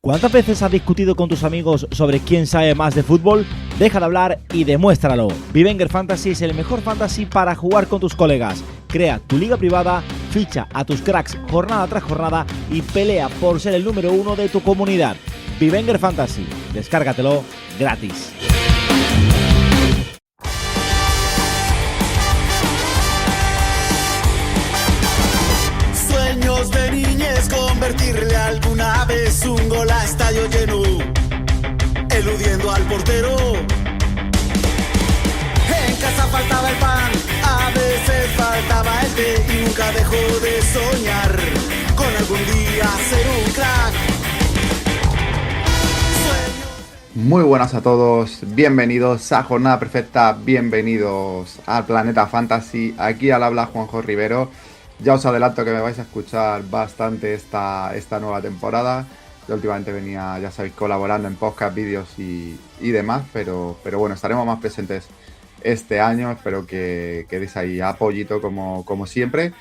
¿Cuántas veces has discutido con tus amigos sobre quién sabe más de fútbol? Deja de hablar y demuéstralo. Vivenger Fantasy es el mejor fantasy para jugar con tus colegas. Crea tu liga privada, ficha a tus cracks jornada tras jornada y pelea por ser el número 1 de tu comunidad. Vivenger Fantasy, descárgatelo gratis. Sueños de niñez, convertirle alguna vez un gol a estadio lleno, eludiendo al portero. En casa faltaba el pan, a veces faltaba el té y nunca dejó de soñar con algún día ser un crack. Muy buenas a todos, bienvenidos a Jornada Perfecta, bienvenidos al Planeta Fantasy, aquí al habla Juanjo Rivero. Ya os adelanto que me vais a escuchar bastante esta nueva temporada. Yo últimamente venía, ya sabéis, colaborando en podcast, vídeos y demás, pero bueno, estaremos más presentes este año. Espero que deis ahí apoyito como siempre.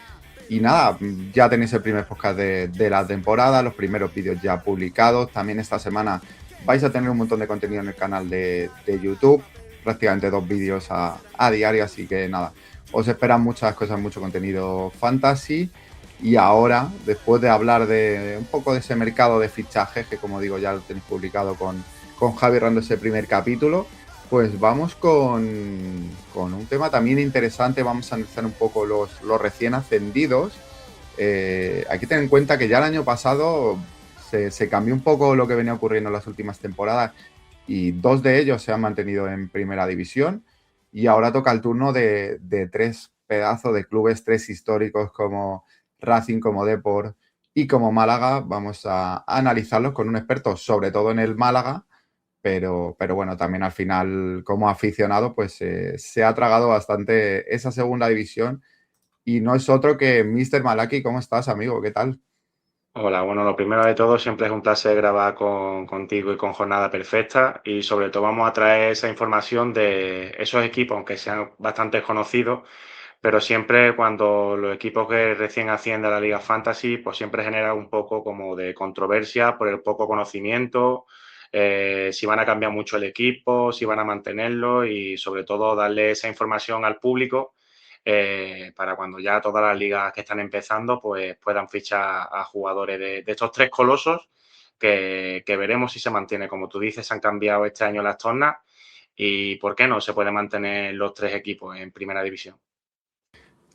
Y nada, ya tenéis el primer podcast de la temporada, los primeros vídeos ya publicados. También esta semana vais a tener un montón de contenido en el canal de YouTube, prácticamente 2 vídeos a diario, así que nada. Os esperan muchas cosas, mucho contenido fantasy. Y ahora, después de hablar de un poco de ese mercado de fichajes, que como digo ya lo tenéis publicado con Javi Rando ese primer capítulo, pues vamos con un tema también interesante. Vamos a analizar un poco los recién ascendidos. Hay que tener en cuenta que ya el año pasado se cambió un poco lo que venía ocurriendo en las últimas temporadas y 2 de ellos se han mantenido en primera división. Y ahora toca el turno de 3 pedazos de clubes, 3 históricos como Racing, como Depor y como Málaga. Vamos a analizarlos con un experto, sobre todo en el Málaga, pero bueno, también al final como aficionado pues se ha tragado bastante esa segunda división y no es otro que Mr. Malaki. ¿Cómo estás, amigo? ¿Qué tal? Hola, bueno, lo primero de todo, siempre es un placer grabar contigo y con Jornada Perfecta y sobre todo vamos a traer esa información de esos equipos, aunque sean bastante conocidos, pero siempre cuando los equipos que recién ascienden a la Liga Fantasy, pues siempre genera un poco como de controversia por el poco conocimiento, si van a cambiar mucho el equipo, si van a mantenerlo y sobre todo darle esa información al público. Para cuando ya todas las ligas que están empezando pues puedan fichar a jugadores de estos 3 colosos que veremos si se mantiene. Como tú dices, han cambiado este año las tornas y ¿por qué no se puede mantener los 3 equipos en primera división?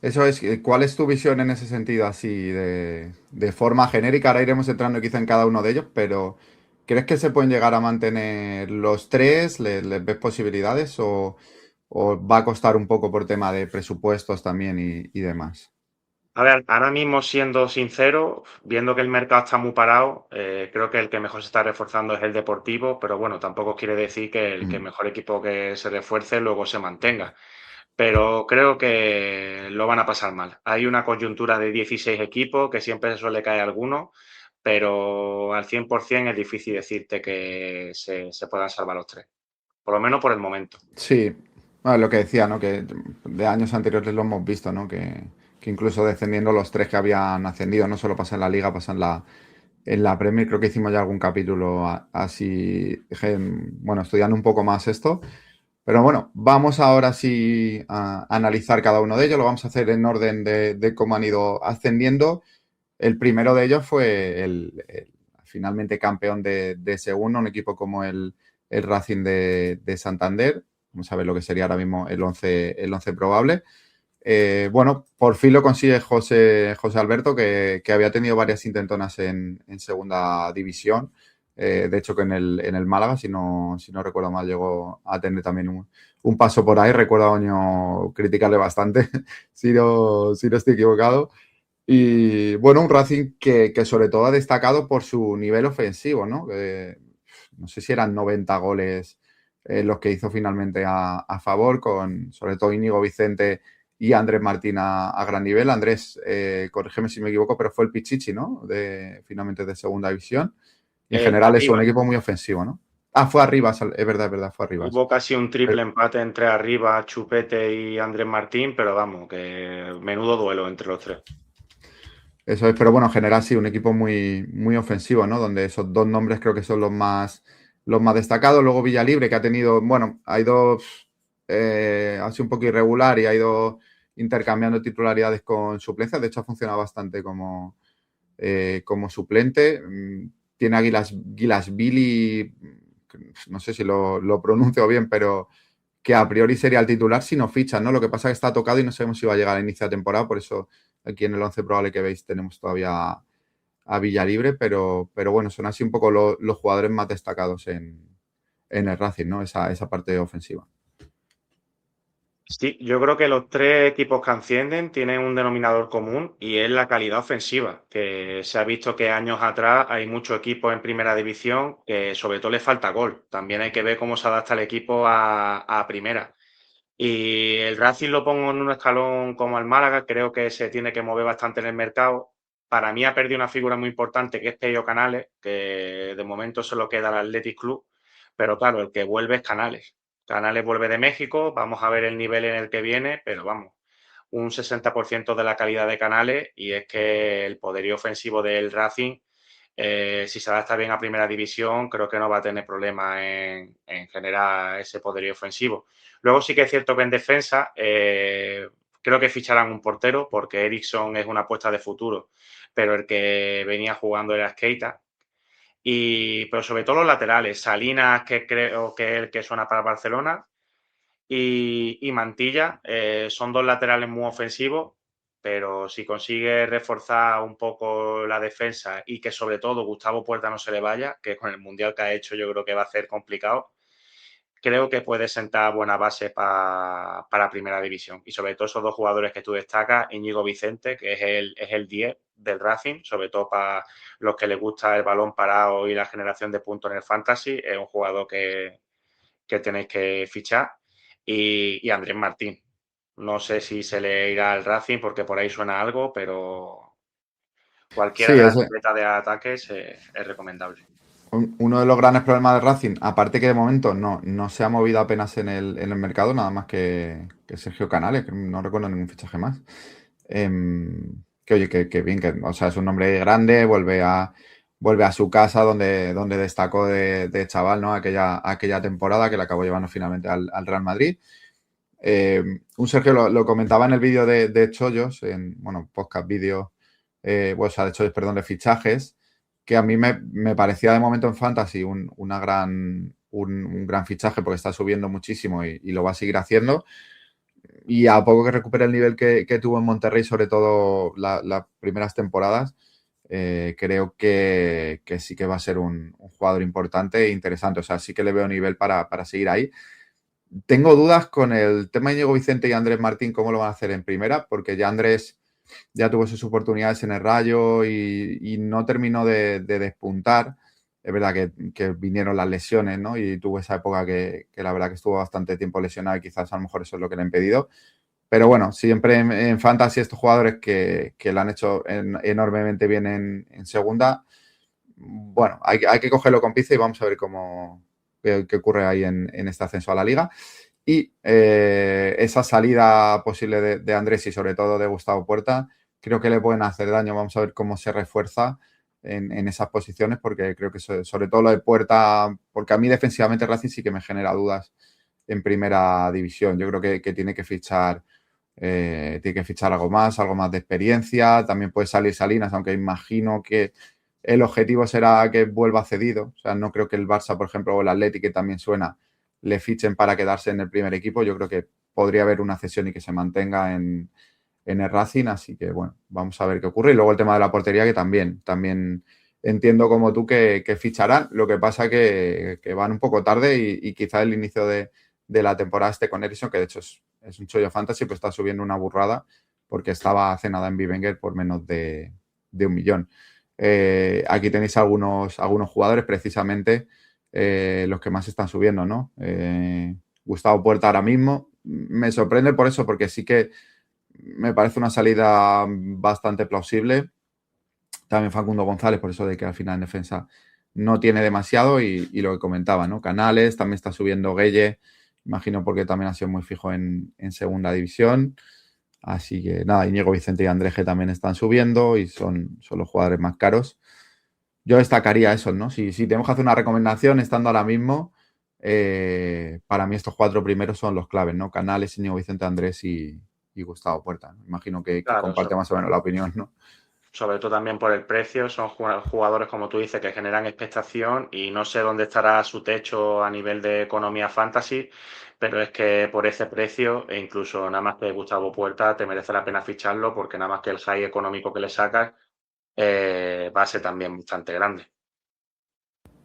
Eso es, ¿cuál es tu visión en ese sentido así de forma genérica? Ahora iremos entrando quizá en cada uno de ellos, pero ¿crees que se pueden llegar a mantener los 3? ¿Les ves posibilidades o va a costar un poco por tema de presupuestos también y demás? A ver, ahora mismo siendo sincero, viendo que el mercado está muy parado, creo que el que mejor se está reforzando es el Deportivo, pero bueno, tampoco quiere decir que el mejor equipo que se refuerce luego se mantenga. Pero creo que lo van a pasar mal. Hay una coyuntura de 16 equipos que siempre se suele caer alguno, pero al 100% es difícil decirte que se puedan salvar los 3, por lo menos por el momento. Sí, bueno, lo que decía, ¿no? Que de años anteriores lo hemos visto, ¿no? Que incluso descendiendo los 3 que habían ascendido, no solo pasa en la Liga, pasa en la Premier. Creo que hicimos ya algún capítulo así, bueno, estudiando un poco más esto. Pero bueno, vamos ahora sí a analizar cada uno de ellos. Lo vamos a hacer en orden de cómo han ido ascendiendo. El primero de ellos fue el finalmente campeón de segunda, un equipo como el Racing de Santander. Vamos a ver lo que sería ahora mismo el 11 probable. Bueno, por fin lo consigue José Alberto, que había tenido varias intentonas en segunda división. De hecho, que en el Málaga, si no recuerdo mal, llegó a tener también un paso por ahí. Recuerdo a Oño criticarle bastante, si no estoy equivocado. Y bueno, un Racing que sobre todo ha destacado por su nivel ofensivo, ¿no? No sé si eran 90 goles los que hizo finalmente a favor, con sobre todo Íñigo Vicente y Andrés Martín a gran nivel. Andrés, corrígeme si me equivoco, pero fue el Pichichi, ¿no? Finalmente de segunda división. Y en general es un equipo muy ofensivo, ¿no? Ah, fue Arribas, es verdad, fue Arribas. Hubo casi un triple empate entre Arribas, Chupete y Andrés Martín, pero vamos, que menudo duelo entre los 3. Eso es, pero bueno, en general sí, un equipo muy, muy ofensivo, ¿no? Donde esos dos nombres creo que son los más destacados. Luego Villalibre, que ha tenido, bueno, ha ido, ha sido un poco irregular y ha ido intercambiando titularidades con suplencias. De hecho, ha funcionado bastante como suplente. Tiene a Gilasvili, no sé si lo pronuncio bien, pero que a priori sería el titular si no fichan, ¿no? Lo que pasa es que está tocado y no sabemos si va a llegar a inicio de temporada, por eso aquí en el 11 probable que veis tenemos todavía a Villalibre, pero bueno, son así un poco los jugadores más destacados en el Racing, ¿no? Esa parte ofensiva. Sí, yo creo que los tres equipos que ascienden tienen un denominador común y es la calidad ofensiva, que se ha visto que años atrás hay muchos equipos en primera división que sobre todo les falta gol. También hay que ver cómo se adapta el equipo a primera. Y el Racing lo pongo en un escalón como al Málaga, creo que se tiene que mover bastante en el mercado. Para mí ha perdido una figura muy importante que es Pello Canales, que de momento se lo queda al Athletic Club, pero claro, el que vuelve es Canales. Canales vuelve de México, vamos a ver el nivel en el que viene, pero vamos, un 60% de la calidad de Canales y es que el poderío ofensivo del Racing, si se adapta bien a primera división, creo que no va a tener problemas en generar ese poderío ofensivo. Luego sí que es cierto que en defensa creo que ficharán un portero porque Eriksson es una apuesta de futuro, pero el que venía jugando era Keita. Pero sobre todo los laterales, Salinas, que creo que es el que suena para Barcelona, y Mantilla, son dos laterales muy ofensivos, pero si consigue reforzar un poco la defensa y que sobre todo Gustavo Puerta no se le vaya, que con el Mundial que ha hecho yo creo que va a ser complicado, creo que puede sentar buena base para Primera División. Y sobre todo esos dos jugadores que tú destacas, Íñigo Vicente, que es el 10 del Racing, sobre todo para los que les gusta el balón parado y la generación de puntos en el Fantasy, es un jugador que tenéis que fichar. Y Andrés Martín. No sé si se le irá al Racing porque por ahí suena algo, pero Sí, cualquiera de las atletas de ataques es recomendable. uno de los grandes problemas de Racing, aparte que de momento no se ha movido apenas en el mercado, nada más que Sergio Canales, que no recuerdo ningún fichaje más. Que oye, que bien, o sea, es un nombre grande, vuelve a su casa donde destacó de chaval, ¿no? Aquella temporada que le acabó llevando finalmente al Real Madrid. Un Sergio lo comentaba en el vídeo de Chollos, bueno, podcast vídeo, o sea, de Chollos, perdón, de fichajes, que a mí me parecía de momento en Fantasy un gran fichaje porque está subiendo muchísimo y lo va a seguir haciendo. Y a poco que recupere el nivel que tuvo en Monterrey, sobre todo las primeras temporadas, creo que sí que va a ser un jugador importante e interesante. O sea, sí que le veo nivel para seguir ahí. Tengo dudas con el tema de Íñigo Vicente y Andrés Martín, cómo lo van a hacer en primera, porque ya Andrés ya tuvo sus oportunidades en el Rayo y no terminó de despuntar. Es verdad que vinieron las lesiones, ¿no? Y tuvo esa época que la verdad que estuvo bastante tiempo lesionado y quizás a lo mejor eso es lo que le ha impedido. Pero bueno, siempre en Fantasy estos jugadores que lo han hecho enormemente bien en segunda, bueno, hay que cogerlo con pinza y vamos a ver qué ocurre ahí en este ascenso a la liga. Y esa salida posible de Andrés y sobre todo de Gustavo Puerta, creo que le pueden hacer daño. Vamos a ver cómo se refuerza en esas posiciones, porque creo que sobre todo lo de Puerta, porque a mí defensivamente Racing sí que me genera dudas en primera división. Yo creo que tiene que fichar algo más de experiencia. También puede salir Salinas, aunque imagino que el objetivo será que vuelva cedido. O sea, no creo que el Barça, por ejemplo, o el Atleti, que también suena, le fichen para quedarse en el primer equipo. Yo creo que podría haber una cesión y que se mantenga en el Racing. Así que, bueno, vamos a ver qué ocurre. Y luego el tema de la portería, que también entiendo como tú que ficharán. Lo que pasa que van un poco tarde y quizá el inicio de la temporada esté con Eriksson, que de hecho es un chollo fantasy, pues está subiendo una burrada porque estaba hace nada en Bivenger por menos de 1 millón. Aquí tenéis algunos jugadores, precisamente los que más están subiendo, ¿no? Gustavo Puerta ahora mismo. Me sorprende por eso, porque sí que me parece una salida bastante plausible. También Facundo González, por eso de que al final en defensa no tiene demasiado y lo que comentaba, ¿no? Canales, también está subiendo Gueye, imagino porque también ha sido muy fijo en segunda división. Así que nada, Íñigo Vicente y Andrés que también están subiendo y son los jugadores más caros. Yo destacaría eso, ¿no? Si tenemos que hacer una recomendación estando ahora mismo, para mí estos 4 primeros son los claves, ¿no? Canales, Íñigo Vicente, Andrés y Gustavo Puerta, ¿no? Imagino que Claro, comparte más o menos la opinión, ¿no? sobre todo también por el precio, son jugadores, como tú dices, que generan expectación y no sé dónde estará su techo a nivel de economía fantasy, pero es que por ese precio, e incluso nada más que Gustavo Puerta, te merece la pena ficharlo porque nada más que el high económico que le sacas va a ser también bastante grande.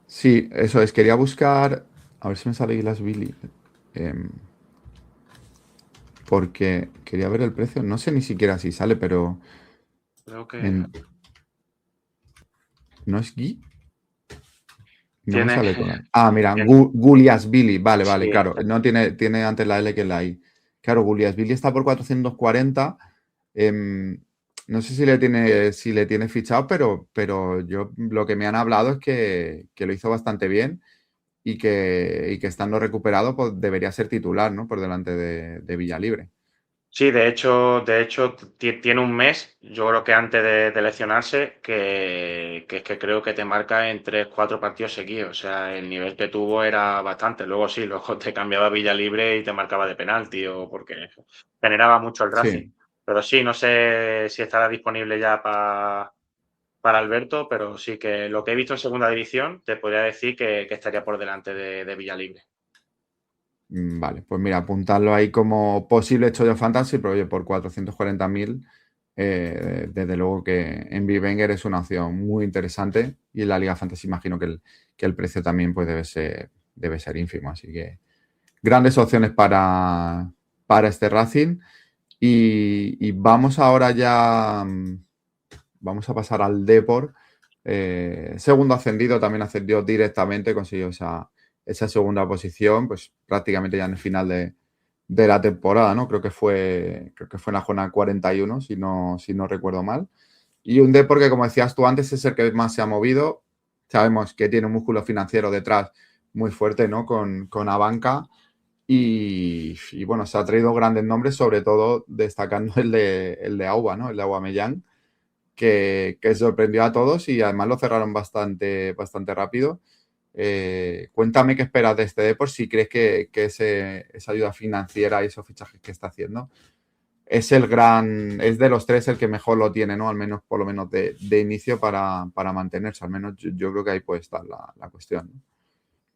Sí, eso es. Quería buscar, a ver si me sale Billy, porque quería ver el precio. No sé ni siquiera si sale, pero Creo que ¿no es Gui? No me tiene, sale con la... Ah, mira, tiene- Billy. Vale, sí, claro. No tiene antes la L que la I. Claro, Billy está por 440. em, no sé si le tiene fichado, pero yo lo que me han hablado es que lo hizo bastante bien y que estando recuperado, pues debería ser titular, ¿no? Por delante de Villalibre. sí, de hecho tiene un mes, yo creo que antes de lesionarse, que es que creo que te marca en 3, 4 partidos seguidos. O sea, el nivel que tuvo era bastante. Luego sí, luego te cambiaba Villa Libre y te marcaba de penalti o porque generaba mucho el Racing. Sí, Pero sí, no sé si estará disponible ya para Alberto, pero sí que lo que he visto en segunda división te podría decir que estaría por delante de Villalibre. vale. Pues mira, apuntarlo ahí como posible chollo fantasy, pero oye, por 440.000, desde luego que en Wenger es una opción muy interesante y en la Liga Fantasy imagino que el precio también pues debe ser ínfimo. Así que grandes opciones para este Racing. Y vamos ahora ya, vamos a pasar al Depor. Segundo ascendido, también ascendió directamente, consiguió esa segunda posición, pues prácticamente ya en el final de la temporada, ¿no? Creo que fue en la jornada 41, si no recuerdo mal. Y un Depor que, como decías tú antes, es el que más se ha movido. Sabemos que tiene un músculo financiero detrás muy fuerte, ¿no? Con Abanca. Y bueno, se ha traído grandes nombres, sobre todo destacando el de Auba, ¿no? El de Aubameyang, que sorprendió a todos y además lo cerraron bastante, bastante rápido. Cuéntame qué esperas de este Depor, si crees que esa ayuda financiera y esos fichajes que está haciendo es de los tres el que mejor lo tiene, ¿no? Al menos, por lo menos de inicio para mantenerse. Al menos yo creo que ahí puede estar la cuestión, ¿no?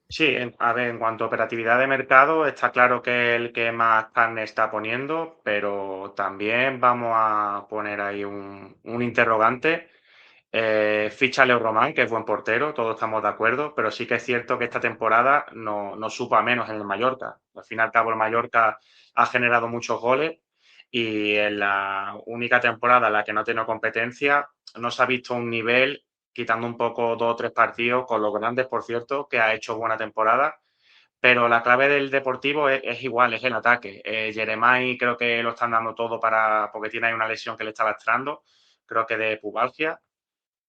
Sí, a ver, en cuanto a operatividad de mercado, está claro que el que más carne está poniendo, pero también vamos a poner ahí un interrogante. Ficha Leo Román, que es buen portero, todos estamos de acuerdo, pero sí que es cierto que esta temporada no supo a menos en el Mallorca. Al fin y al cabo, el Mallorca ha generado muchos goles y en la única temporada en la que no tiene competencia no se ha visto un nivel, quitando un poco 2 o 3 partidos, con los grandes, por cierto, que ha hecho buena temporada. Pero la clave del Deportivo es igual, es el ataque. Jeremai creo que lo están dando todo porque tiene ahí una lesión que le está lastrando, creo que de pubalgia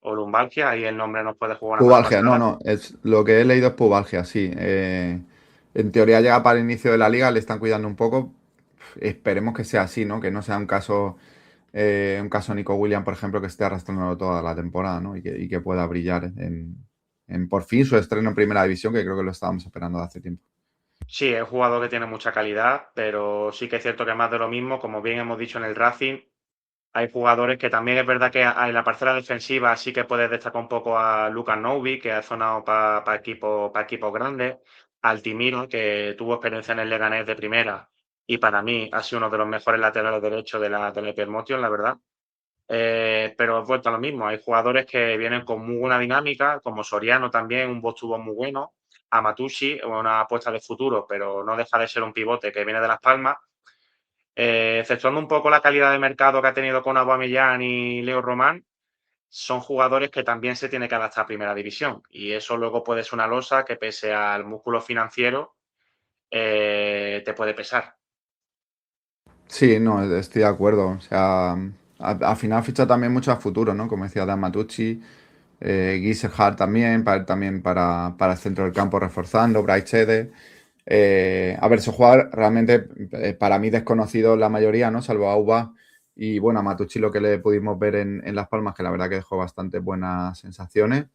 o lumbalgia, ahí el nombre nos puede jugar una mala Pubalgia, no, pasada. no, lo que he leído es pubalgia, sí. En teoría llega para el inicio de la liga, le están cuidando un poco. Esperemos que sea así, ¿no? Que no sea un caso Nico William, por ejemplo, que esté arrastrando toda la temporada, ¿no? Y que pueda brillar en por fin su estreno en Primera División, que creo que lo estábamos esperando de hace tiempo. Sí, es un jugador que tiene mucha calidad, pero sí que es cierto que más de lo mismo, como bien hemos dicho en el Racing, hay jugadores que también es verdad que en la parcela defensiva sí que puedes destacar un poco a Lucas Novi, que ha sonado para equipos grandes, Altimiro, que tuvo experiencia en el Leganés de primera y para mí ha sido uno de los mejores laterales derechos del Hypermotion, la verdad. Pero he vuelto a lo mismo, hay jugadores que vienen con muy buena dinámica, como Soriano también, un box tuvo muy bueno, Amatucci, una apuesta de futuro, pero no deja de ser un pivote que viene de Las Palmas. Exceptuando un poco la calidad de mercado que ha tenido con Aubameyang y Leo Román, son jugadores que también se tiene que adaptar a Primera División y eso luego puede ser una losa que pese al músculo financiero te puede pesar. Sí, no, estoy de acuerdo. O sea, al final ficha también mucho a futuro, ¿no? Como decía Dan Matucci, Gisselhard también para el centro del campo reforzando, Bright Sede. A ver, esos jugadores realmente para mí desconocidos la mayoría, ¿no? Salvo Auba, Y bueno, a Matucci lo que le pudimos ver en Las Palmas, que la verdad que dejó bastante buenas sensaciones.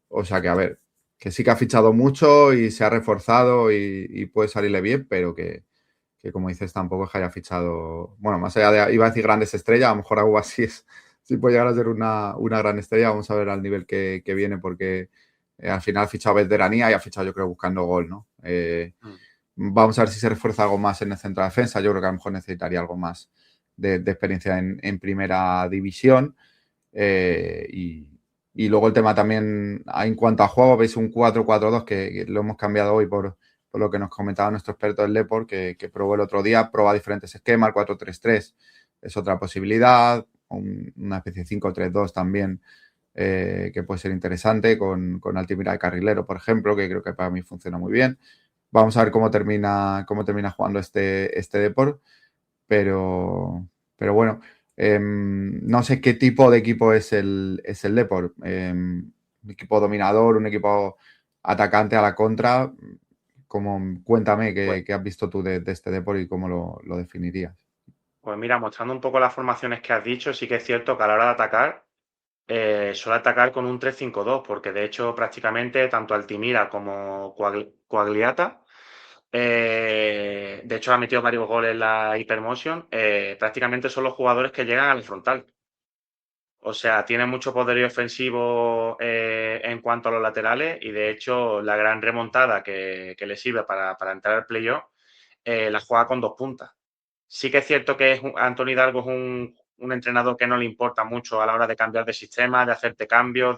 O sea que, a ver, que sí que ha fichado mucho y se ha reforzado y puede salirle bien, pero que como dices, tampoco es que haya fichado. Bueno, más allá de, iba a decir grandes estrellas, a lo mejor Agua sí sí puede llegar a ser una gran estrella. Vamos a ver al nivel que viene, porque al final ha fichado veteranía y ha fichado, yo creo, buscando gol, ¿no? Vamos a ver si se refuerza algo más en el centro de defensa. Yo creo que a lo mejor necesitaría algo más de experiencia en primera división. Y luego el tema también, en cuanto a juego, veis un 4-4-2 que lo hemos cambiado hoy por lo que nos comentaba nuestro experto del Depor, que probó el otro día, prueba diferentes esquemas, el 4-3-3 es otra posibilidad, una especie de 5-3-2 también, que puede ser interesante, con Altimira de carrilero, por ejemplo, que creo que para mí funciona muy bien. Vamos a ver cómo termina jugando este Depor, pero bueno, no sé qué tipo de equipo es el Depor. Un equipo dominador, un equipo atacante a la contra. Cuéntame qué has visto tú de este Depor y cómo lo definirías. Pues mira, mostrando un poco las formaciones que has dicho, sí que es cierto que a la hora de atacar, suele atacar con un 3-5-2, porque de hecho prácticamente tanto Altimira como Coagliata, de hecho ha metido varios goles en la Hypermotion, prácticamente son los jugadores que llegan al frontal. O sea, tiene mucho poderío ofensivo en cuanto a los laterales y de hecho la gran remontada que le sirve para entrar al playoff la juega con dos puntas. Sí que es cierto que Anthony Hidalgo es un entrenador que no le importa mucho a la hora de cambiar de sistema, de hacerte cambios,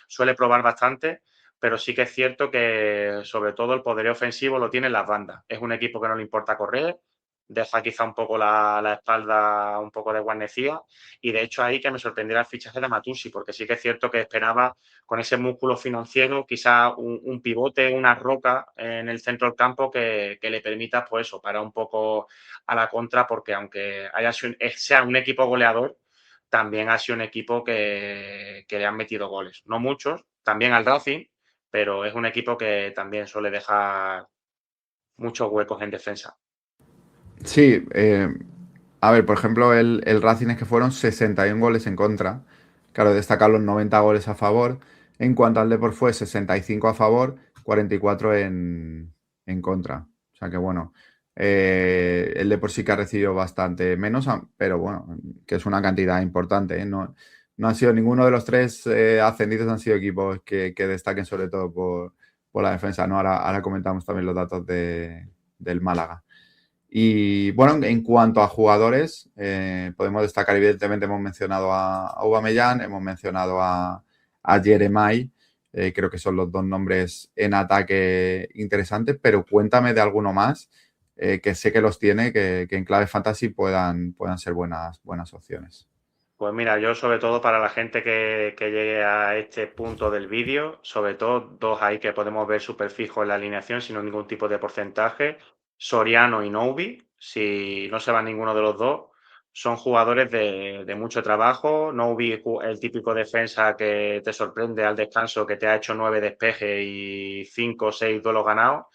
suele probar bastante, pero sí que es cierto que sobre todo el poderío ofensivo lo tienen las bandas. Es un equipo que no le importa correr, deja quizá un poco la espalda un poco desguarnecida y de hecho ahí que me sorprendiera el fichaje de Matusi, porque sí que es cierto que esperaba con ese músculo financiero quizá un pivote, una roca en el centro del campo que le permita pues eso, para un poco a la contra, porque aunque sea un equipo goleador, también ha sido un equipo que le han metido goles. No muchos, también al Racing, pero es un equipo que también suele dejar muchos huecos en defensa. Sí, a ver, por ejemplo, el Racing es que fueron 61 goles en contra. Claro, destacar los 90 goles a favor. En cuanto al Depor fue 65 a favor, 44 en contra. O sea que bueno, el Depor sí que ha recibido bastante menos, pero bueno, que es una cantidad importante, ¿eh? No han sido ninguno de los tres ascendidos, han sido equipos que destaquen sobre todo por la defensa, ¿no? Ahora comentamos también los datos del Málaga. Y bueno, en cuanto a jugadores, podemos destacar, evidentemente, hemos mencionado a Aubameyang, hemos mencionado a Jeremai, creo que son los dos nombres en ataque interesantes, pero cuéntame de alguno más, que sé que los tiene, que en clave fantasy puedan ser buenas opciones. Pues mira, yo sobre todo para la gente que llegue a este punto del vídeo, sobre todo dos ahí que podemos ver súper fijo en la alineación sin ningún tipo de porcentaje, Soriano y Noubi, si no se va ninguno de los dos, son jugadores de mucho trabajo. Noubi, el típico defensa que te sorprende al descanso, que te ha hecho 9 despejes y 5 o 6 duelos ganados.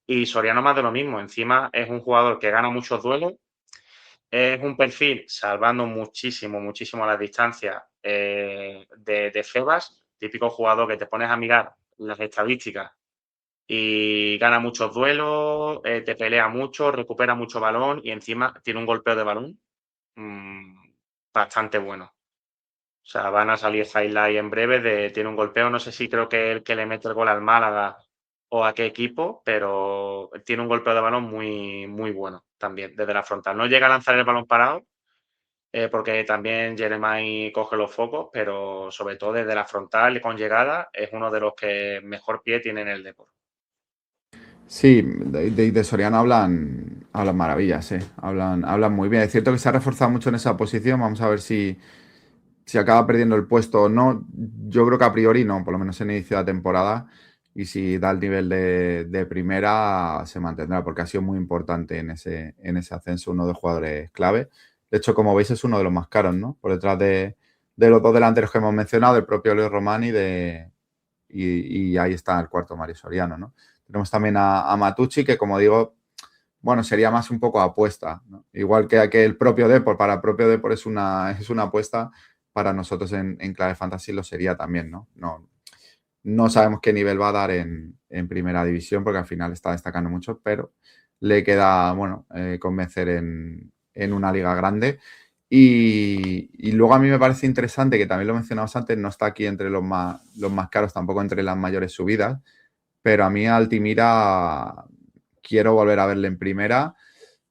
Y Soriano más de lo mismo, encima es un jugador que gana muchos duelos. Es un perfil, salvando muchísimo la distancia de Febas, típico jugador que te pones a mirar las estadísticas y gana muchos duelos, te pelea mucho, recupera mucho balón y encima tiene un golpeo de balón bastante bueno. O sea, van a salir highlights en breve tiene un golpeo, no sé si creo que es el que le mete el gol al Málaga o a qué equipo, pero tiene un golpeo de balón muy bueno también desde la frontal. No llega a lanzar el balón parado, porque también Jeremai coge los focos, pero sobre todo desde la frontal con llegada es uno de los que mejor pie tiene en el deporte. Sí, de Soriano hablan maravillas, ¿eh? Hablan muy bien. Es cierto que se ha reforzado mucho en esa posición. Vamos a ver si acaba perdiendo el puesto o no. Yo creo que a priori no, por lo menos en inicio de la temporada. Y si da el nivel de primera, se mantendrá, porque ha sido muy importante en ese ascenso, uno de los jugadores clave. De hecho, como veis, es uno de los más caros, ¿no? Por detrás de los dos delanteros que hemos mencionado, del propio Leo Romani y ahí está el cuarto, Mario Soriano, ¿no? Tenemos también a Matucci, que como digo, bueno, sería más un poco apuesta, ¿no? Igual que el propio Depor, para el propio Depor es una apuesta, para nosotros en clave fantasy lo sería también, ¿no? No sabemos qué nivel va a dar en primera división porque al final está destacando mucho, pero le queda, bueno, convencer en una liga grande. Y luego a mí me parece interesante, que también lo mencionamos antes, no está aquí entre los más caros, tampoco entre las mayores subidas, pero a mí Altimira quiero volver a verle en primera.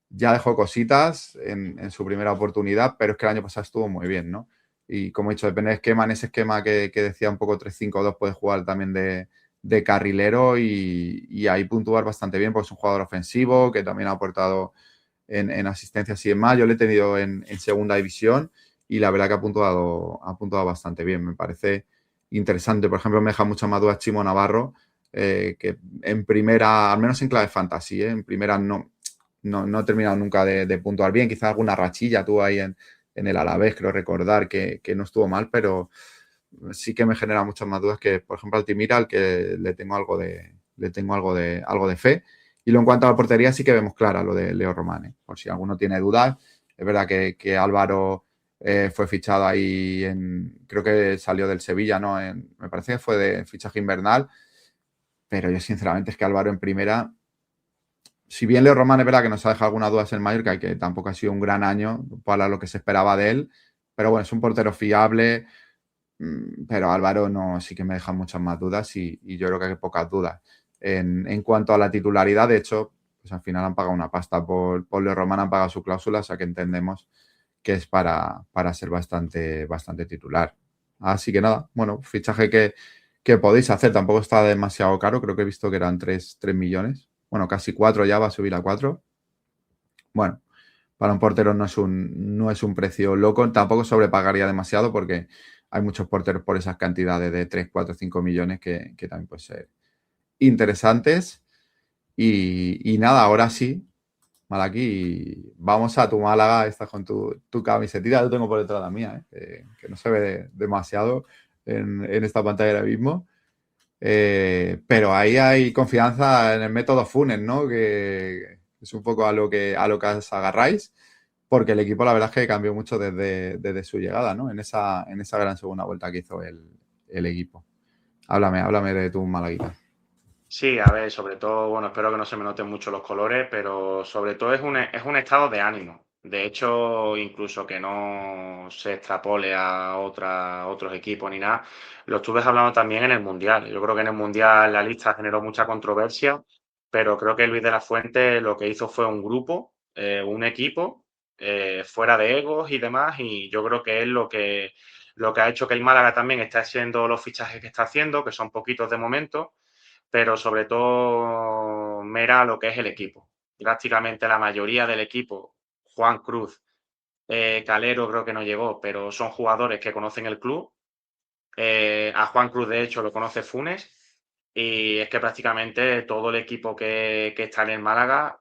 Ya dejó cositas en su primera oportunidad, pero es que el año pasado estuvo muy bien, ¿no? Y como he dicho, depende del esquema, en ese esquema que decía un poco 3-5-2 puede jugar también de carrilero y ahí puntuar bastante bien, porque es un jugador ofensivo que también ha aportado en asistencias y demás. Yo le he tenido en segunda división y la verdad que ha puntuado bastante bien. Me parece interesante. Por ejemplo, me deja muchas más dudas Chimo Navarro, que en primera, al menos en clave fantasy, en primera no he terminado nunca de puntuar bien. Quizás alguna rachilla tuvo ahí en el Alavés, creo recordar que no estuvo mal, pero sí que me genera muchas más dudas que, por ejemplo, Altimira, al que le tengo algo de fe. Y luego en cuanto a la portería sí que vemos clara lo de Leo Román, por si alguno tiene dudas. Es verdad que Álvaro fue fichado ahí creo que salió del Sevilla, ¿no? Me parece que fue de fichaje invernal, pero yo sinceramente es que Álvaro en primera, si bien Leo Román es verdad que nos ha dejado algunas dudas en Mallorca y que tampoco ha sido un gran año para lo que se esperaba de él, pero bueno, es un portero fiable, pero Álvaro no, sí que me deja muchas más dudas y yo creo que hay pocas dudas. En cuanto a la titularidad, de hecho, pues al final han pagado una pasta por Leo Román, han pagado su cláusula, o sea que entendemos que es para ser bastante titular. Así que nada, bueno, fichaje que podéis hacer, tampoco está demasiado caro, creo que he visto que eran 3 millones. Bueno, casi 4 ya, va a subir a 4. Bueno, para un portero no es un precio loco, tampoco sobrepagaría demasiado porque hay muchos porteros por esas cantidades de 3, 4, 5 millones que también pueden ser interesantes. Y nada, ahora sí, Malaki, vamos a tu Málaga, estás con tu camisetita, yo tengo por detrás la mía, que no se ve demasiado en esta pantalla ahora mismo. Pero ahí hay confianza en el método Funes, ¿no? Que es un poco a lo que os agarráis, porque el equipo la verdad es que cambió mucho desde su llegada, ¿no? En esa gran segunda vuelta que hizo el equipo. Háblame de tu Malaguita. Sí, a ver, sobre todo, bueno, espero que no se me noten mucho los colores, pero sobre todo es un estado de ánimo. De hecho, incluso que no se extrapole a otros equipos ni nada, lo estuve hablando también en el Mundial. Yo creo que en el Mundial la lista generó mucha controversia, pero creo que Luis de la Fuente lo que hizo fue un grupo, un equipo, fuera de egos y demás, y yo creo que es lo que ha hecho que el Málaga también esté haciendo los fichajes que está haciendo, que son poquitos de momento, pero sobre todo mera lo que es el equipo. Prácticamente la mayoría del equipo, Juan Cruz, Calero creo que no llegó, pero son jugadores que conocen el club. A Juan Cruz, de hecho, lo conoce Funes. Y es que prácticamente todo el equipo que está en el Málaga,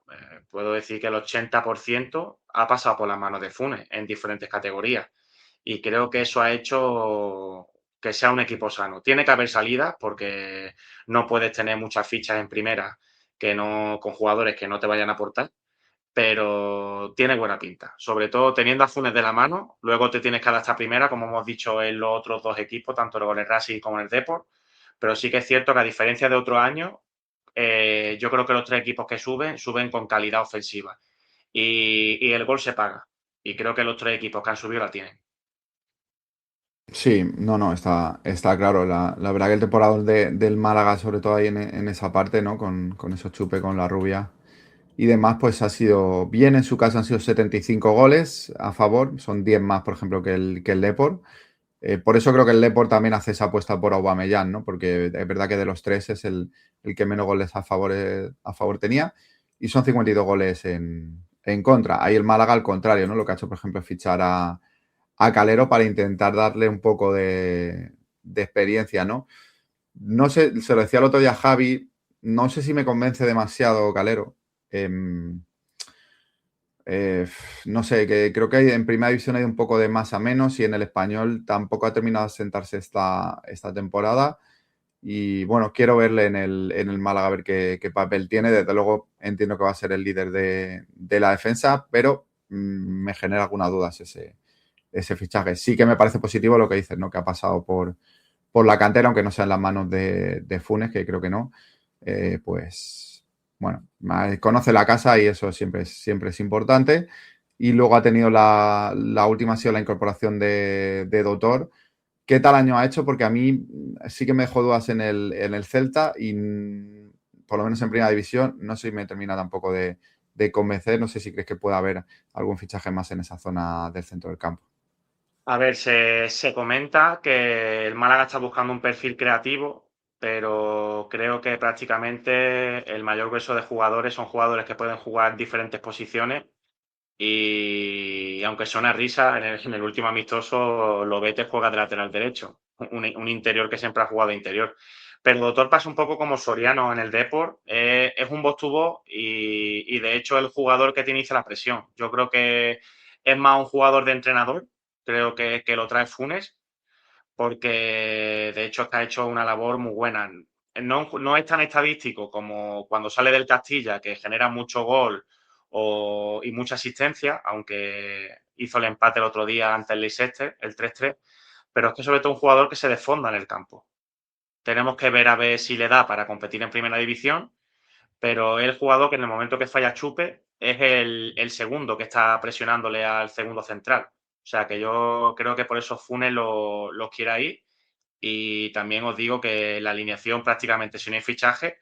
puedo decir que el 80% ha pasado por las manos de Funes en diferentes categorías. Y creo que eso ha hecho que sea un equipo sano. Tiene que haber salidas porque no puedes tener muchas fichas en primera con jugadores que no te vayan a aportar, pero tiene buena pinta. Sobre todo teniendo a Funes de la mano, luego te tienes que adaptar primera, como hemos dicho en los otros dos equipos, tanto con el Racing como en el Depor. Pero sí que es cierto que a diferencia de otros años, yo creo que los tres equipos que suben con calidad ofensiva. Y el gol se paga. Y creo que los tres equipos que han subido la tienen. Sí, no, está claro. La verdad que el temporador del Málaga, sobre todo ahí en esa parte, ¿no? Con esos chupes con la rubia y demás, pues ha sido bien. En su caso han sido 75 goles a favor, son 10 más, por ejemplo, que el Depor. Por eso creo que el Depor también hace esa apuesta por Aubameyang, ¿no? Porque es verdad que de los tres es el que menos goles a favor tenía y son 52 goles en contra. Ahí el Málaga al contrario, ¿no? Lo que ha hecho, por ejemplo, es fichar a Calero para intentar darle un poco de experiencia, ¿no? No sé, se lo decía el otro día a Javi, no sé si me convence demasiado Calero. No sé, que creo que en primera división hay un poco de más a menos y en el español tampoco ha terminado de sentarse esta temporada. Y bueno, quiero verle en el Málaga a ver qué papel tiene. Desde luego entiendo que va a ser el líder de la defensa, pero me genera algunas dudas ese fichaje. Sí que me parece positivo lo que dices, ¿no? Que ha pasado por la cantera, aunque no sea en las manos de Funes, que creo que no. Pues bueno, conoce la casa y eso siempre es importante. Y luego ha tenido la última ha sido la incorporación de Doutor. ¿Qué tal año ha hecho? Porque a mí sí que me dejó dudas en el Celta y por lo menos en primera división no sé si me termina tampoco de convencer. No sé si crees que pueda haber algún fichaje más en esa zona del centro del campo. A ver, se comenta que el Málaga está buscando un perfil creativo, pero creo que prácticamente el mayor grueso de jugadores son jugadores que pueden jugar diferentes posiciones y aunque suene a risa, en el último amistoso Lobete juega de lateral derecho, un interior que siempre ha jugado de interior. Pero Doctor pasa un poco como Soriano en el Depor, es un box-to-box y de hecho el jugador que te inicia la presión. Yo creo que es más un jugador de entrenador, creo que lo trae Funes, porque de hecho es que ha hecho una labor muy buena. No es tan estadístico como cuando sale del Castilla, que genera mucho gol y mucha asistencia, aunque hizo el empate el otro día ante el Leicester, el 3-3, pero es que sobre todo un jugador que se desfonda en el campo. Tenemos que ver a ver si le da para competir en primera división, pero es el jugador que en el momento que falla Chupe es el segundo que está presionándole al segundo central. O sea que yo creo que por eso Funes los quiere ahí. Y también os digo que la alineación prácticamente, si no hay fichaje,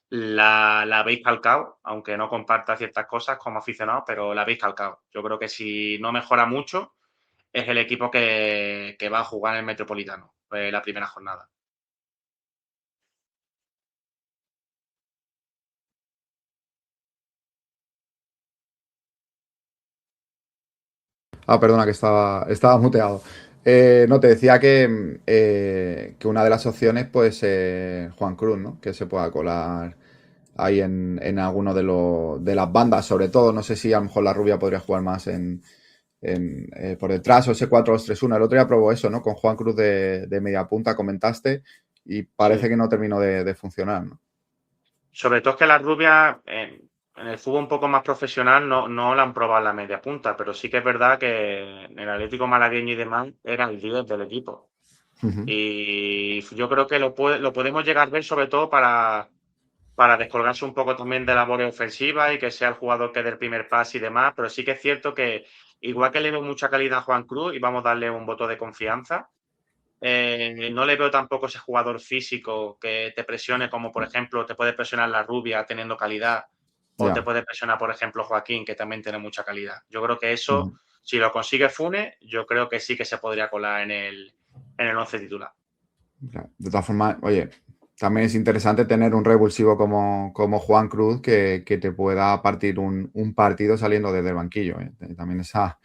la habéis calcado, aunque no comparta ciertas cosas como aficionado, pero la habéis calcado. Yo creo que si no mejora mucho, es el equipo que va a jugar en el Metropolitano la primera jornada. Perdona, que estaba muteado. No, te decía que una de las opciones, pues, Juan Cruz, ¿no? Que se pueda colar ahí en alguno de las bandas, sobre todo. No sé si a lo mejor la rubia podría jugar más por detrás o ese 4-2-3-1. El otro día probó eso, ¿no? Con Juan Cruz de media punta, comentaste, y parece Sí. que no terminó de funcionar, ¿no? Sobre todo es que la rubia en el fútbol un poco más profesional no la han probado en la media punta, pero sí que es verdad que en el Atlético malagueño y demás era el líder del equipo. Ujú. Y yo creo que lo podemos llegar a ver sobre todo para descolgarse un poco también de labores ofensivas y que sea el jugador que dé el primer pase y demás, pero sí que es cierto que igual que le veo mucha calidad a Juan Cruz y vamos a darle un voto de confianza, no le veo tampoco ese jugador físico que te presione, como por ejemplo te puede presionar la rubia teniendo calidad, o te Ya. puede presionar, por ejemplo, Joaquín, que también tiene mucha calidad. Yo creo que eso, Ujú. si lo consigue Funes, yo creo que sí que se podría colar en el 11 titular. Claro. De todas formas, oye, también es interesante tener un revulsivo como Juan Cruz que te pueda partir un partido saliendo desde el banquillo, ¿eh? También esa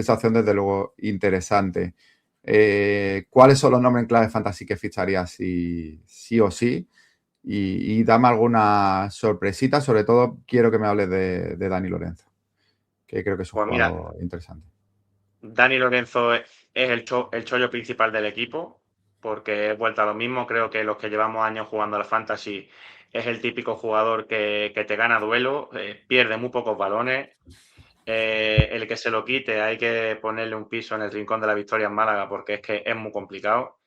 opción, desde luego, interesante. ¿Cuáles son los nombres en clave fantasy que ficharías sí o sí? Y dame alguna sorpresita. Sobre todo, quiero que me hables de Dani Lorenzo, que creo que es un Pues mira, jugador interesante. Dani Lorenzo es el chollo principal del equipo, porque es vuelta a lo mismo. Creo que los que llevamos años jugando al Fantasy es el típico jugador que te gana duelo, pierde muy pocos balones. El que se lo quite hay que ponerle un piso en el rincón de la victoria en Málaga, porque es que es muy complicado.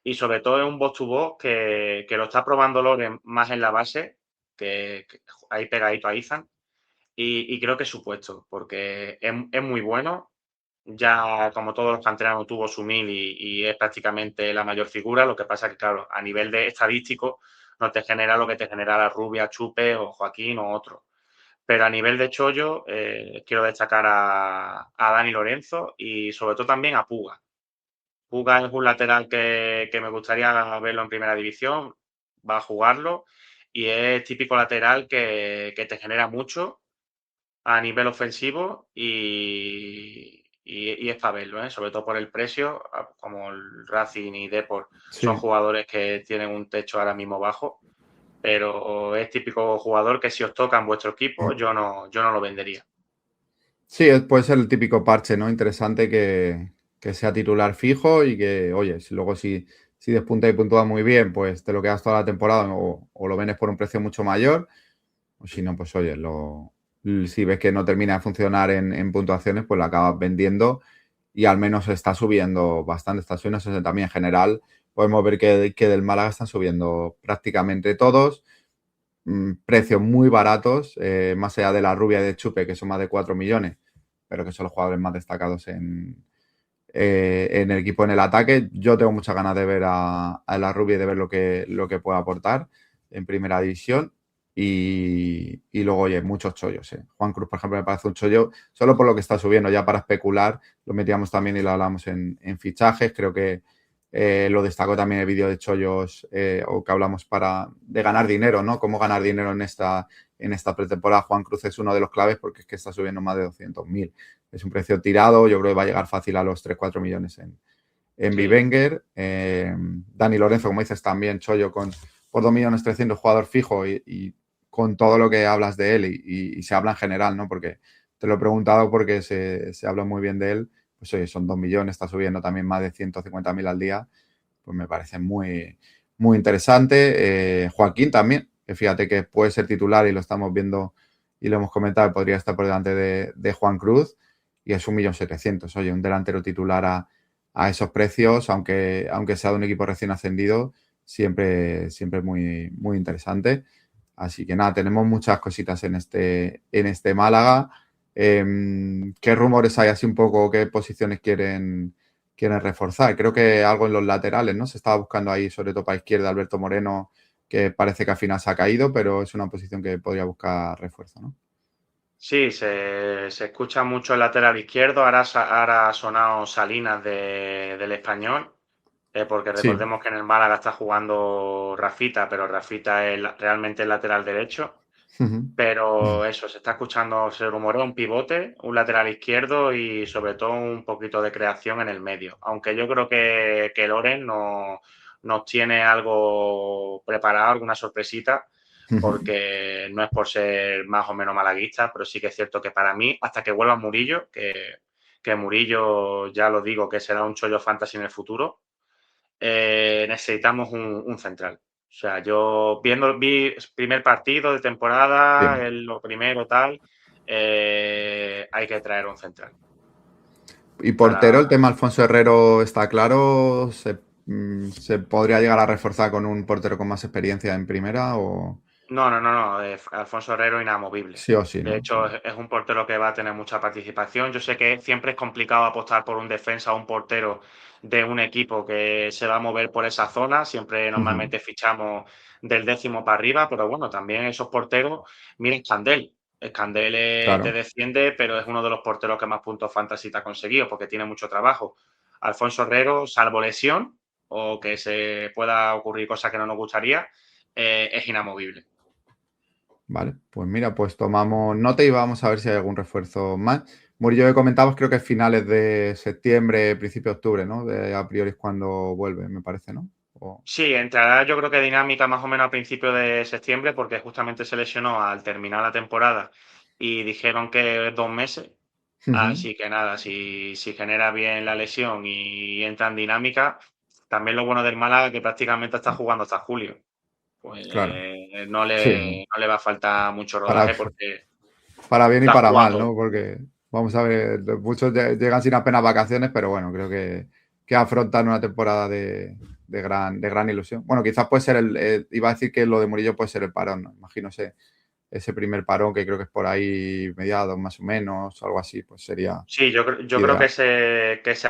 Y sobre todo es un box to box que lo está probando Loren más en la base, que ahí pegadito a Izan. Y creo que es su puesto, porque es muy bueno. Ya, como todos los canteranos, tuvo su mil y es prácticamente la mayor figura. Lo que pasa que, claro, a nivel de estadístico, no te genera lo que te genera la Rubia, Chupe o Joaquín o otro. Pero a nivel de chollo, quiero destacar a Dani Lorenzo y sobre todo también a Puga. Puga es un lateral que me gustaría verlo en primera división, va a jugarlo y es típico lateral que te genera mucho a nivel ofensivo y es para verlo, ¿eh? Sobre todo por el precio, como el Racing y Depor son Sí. jugadores que tienen un techo ahora mismo bajo, pero es típico jugador que si os toca en vuestro equipo, yo no lo vendería. Sí, puede ser el típico parche, ¿no? Interesante que sea titular fijo y que, oye, si luego si si despunta y puntúa muy bien, pues te lo quedas toda la temporada o lo vendes por un precio mucho mayor. O si no, pues oye, si ves que no termina de funcionar en puntuaciones, pues lo acabas vendiendo y al menos está subiendo bastante. Está subiendo, eso también en general. Podemos ver que del Málaga están subiendo prácticamente todos. Precios muy baratos, más allá de la Rubia y de Chupe, que son más de 4 millones, pero que son los jugadores más destacados en el equipo en el ataque. Yo tengo muchas ganas de ver a la Rubia y de ver lo que puede aportar en primera división. Y luego, oye, muchos chollos. Juan Cruz, por ejemplo, me parece un chollo solo por lo que está subiendo. Ya para especular, lo metíamos también y lo hablamos en fichajes. Creo que lo destacó también el vídeo de chollos o que hablamos de ganar dinero, ¿no? Cómo ganar dinero en esta pretemporada. Juan Cruz es uno de los claves porque es que está subiendo más de 200.000. Es un precio tirado. Yo creo que va a llegar fácil a los 3-4 millones en Bivenger. Dani Lorenzo, como dices, también chollo por 2.300.000 jugador fijo y con todo lo que hablas de él y se habla en general, ¿no? Porque te lo he preguntado porque se habla muy bien de él. Pues oye, son 2 millones, está subiendo también más de 150.000 al día. Pues me parece muy, muy interesante. Joaquín también, que fíjate que puede ser titular y lo estamos viendo y lo hemos comentado, podría estar por delante de Juan Cruz y es 1.700.000. Oye, un delantero titular a esos precios, aunque sea de un equipo recién ascendido, siempre es muy, muy interesante. Así que nada, tenemos muchas cositas en este Málaga. ¿Qué rumores hay así un poco? ¿Qué posiciones quieren reforzar? Creo que algo en los laterales, ¿no? Se estaba buscando ahí, sobre todo para izquierda, Alberto Moreno, que parece que al final se ha caído, pero es una posición que podría buscar refuerzo, ¿no? Sí, se escucha mucho el lateral izquierdo. Ahora ha sonado Salinas del Español, porque Sí. recordemos que en el Málaga está jugando Rafita, pero Rafita es realmente el lateral derecho. Pero eso, se está escuchando, se rumorea un pivote, un lateral izquierdo y sobre todo un poquito de creación en el medio. Aunque yo creo que Loren nos tiene algo preparado, alguna sorpresita, porque no es por ser más o menos malaguista, pero sí que es cierto que para mí, hasta que vuelva Murillo, que Murillo ya lo digo que será un chollo fantasy en el futuro, necesitamos un central. O sea, yo vi el primer partido de temporada, lo primero tal, hay que traer un central. Y portero, el tema Alfonso Herrero está claro. ¿Se podría llegar a reforzar con un portero con más experiencia en primera o...? No. Alfonso Herrero inamovible. Sí o sí, ¿no? De hecho, es un portero que va a tener mucha participación. Yo sé que siempre es complicado apostar por un defensa o un portero de un equipo que se va a mover por esa zona. Siempre normalmente fichamos del 10º para arriba, pero bueno, también esos porteros, miren Candel. Candel te defiende, pero es uno de los porteros que más puntos fantasy te ha conseguido porque tiene mucho trabajo. Alfonso Herrero, salvo lesión o que se pueda ocurrir cosas que no nos gustaría, es inamovible. Vale, pues mira, pues tomamos nota y vamos a ver si hay algún refuerzo más. Murillo que comentabas, creo que es finales de septiembre, principio de octubre, ¿no? A priori es cuando vuelve, me parece, ¿no? Sí, entrará yo creo que dinámica más o menos a principios de septiembre porque justamente se lesionó al terminar la temporada y dijeron que 2 meses. Así que nada, si genera bien la lesión y entra en dinámica, también lo bueno del Málaga que prácticamente está jugando hasta julio. Pues Claro. no le va a faltar mucho rodaje porque para bien y está para mal, jugando. ¿no? Porque vamos a ver, muchos llegan sin apenas vacaciones, pero bueno, creo que afrontan una temporada de gran ilusión. Bueno, quizás puede ser iba a decir que lo de Murillo puede ser el parón, ¿no? Imagino ese primer parón que creo que es por ahí mediados más o menos, algo así, pues sería. Sí, yo creo que se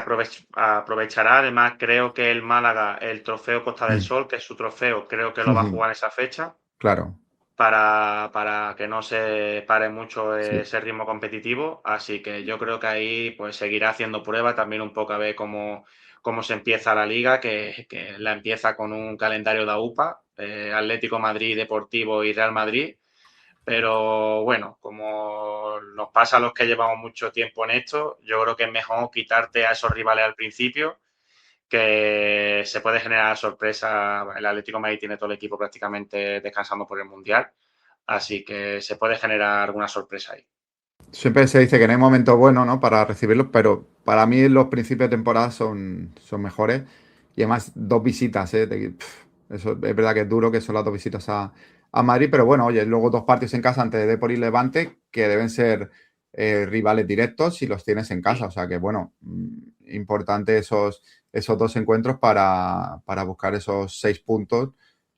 aprovechará. Además, creo que el Málaga, el trofeo Costa del Sol, que es su trofeo, creo que lo va a jugar en esa fecha. Claro. Para que no se pare mucho Sí. ese ritmo competitivo. Así que yo creo que ahí pues seguirá haciendo pruebas también un poco a ver cómo se empieza la liga, que la empieza con un calendario de AUPA, Atlético Madrid, Deportivo y Real Madrid. Pero bueno, como nos pasa a los que llevamos mucho tiempo en esto, yo creo que es mejor quitarte a esos rivales al principio, que se puede generar sorpresa. El Atlético de Madrid tiene todo el equipo prácticamente descansando por el Mundial, así que se puede generar alguna sorpresa ahí. Siempre se dice que no hay momento bueno, ¿no? Para recibirlos, pero para mí los principios de temporada son mejores. Y además 2 visitas, eso es verdad que es duro, que son las 2 visitas a Madrid, pero bueno, oye, luego 2 partidos en casa ante Depor y Levante, que deben ser rivales directos si los tienes en casa. O sea que, bueno, importante esos 2 encuentros para buscar esos 6 puntos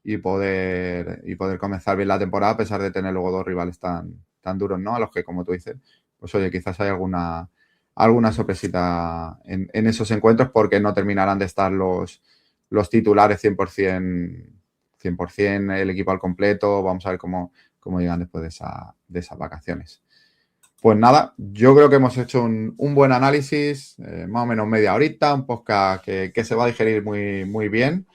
y poder comenzar bien la temporada, a pesar de tener luego 2 rivales tan duros, ¿no? A los que, como tú dices, pues oye, quizás hay alguna sorpresita en esos encuentros, porque no terminarán de estar los titulares 100%, el equipo al completo. Vamos a ver cómo llegan después de esas vacaciones. Pues nada, yo creo que hemos hecho un buen análisis, más o menos media horita, un podcast que se va a digerir muy, muy bien.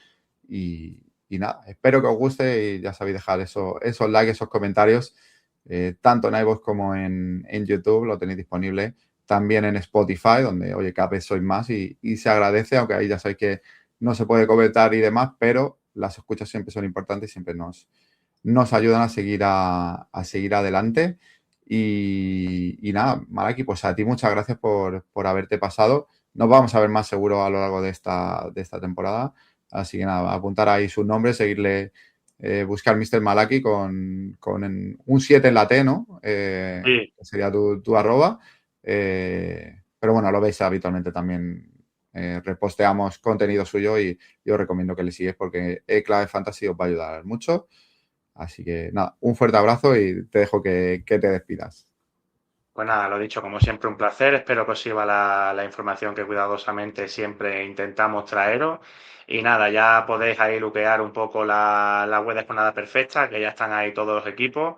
Y nada, espero que os guste y ya sabéis dejar esos likes, esos comentarios, tanto en iVoox como en YouTube, lo tenéis disponible. También en Spotify, donde, oye, cada vez sois más y se agradece, aunque ahí ya sabéis que no se puede comentar y demás, pero las escuchas siempre son importantes y siempre nos ayudan a seguir adelante. Y nada, Malaki, pues a ti muchas gracias por haberte pasado. Nos vamos a ver más seguro a lo largo de esta temporada. Así que nada, apuntar ahí su nombre, seguirle, buscar Mr. Malaki con un 7 en la T, ¿no? Sí. Que sería tu arroba. Pero bueno, lo veis habitualmente también. Reposteamos contenido suyo y yo os recomiendo que le sigáis, porque Clave Fantasy os va a ayudar mucho. Así que nada, un fuerte abrazo y te dejo que te despidas. Pues nada, lo dicho, como siempre, un placer. Espero que os sirva la información que cuidadosamente siempre intentamos traeros. Y nada, ya podéis ahí luquear un poco la web de Jornada Perfecta, que ya están ahí todos los equipos,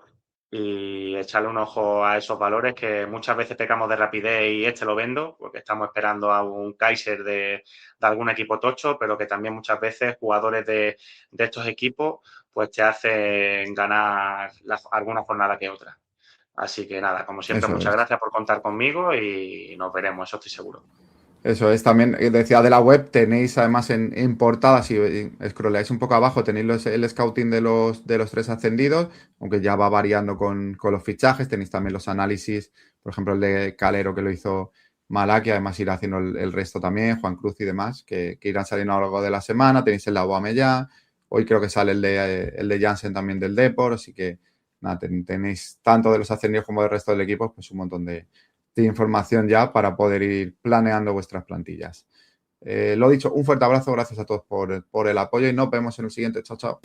y echarle un ojo a esos valores, que muchas veces pecamos de rapidez y lo vendo, porque estamos esperando a un Kaiser de algún equipo tocho, pero que también muchas veces jugadores de estos equipos pues te hacen ganar alguna jornada que otra. Así que nada, como siempre, Eso muchas es. gracias por contar conmigo y nos veremos, eso estoy seguro. Eso es, también decía de la web, tenéis además en portada, si scrolleáis un poco abajo, tenéis el scouting de los 3 ascendidos, aunque ya va variando con los fichajes. Tenéis también los análisis, por ejemplo, el de Calero, que lo hizo Malaki, además irá haciendo el resto también, Juan Cruz y demás, que irán saliendo a lo largo de la semana. Tenéis el de Aubameyang, hoy creo que sale el de Jansen también del Depor, así que nada, tenéis tanto de los ascendidos como del resto del equipo, pues un montón de información ya para poder ir planeando vuestras plantillas. Lo dicho, un fuerte abrazo, gracias a todos por el apoyo y nos vemos en el siguiente. Chao, chao.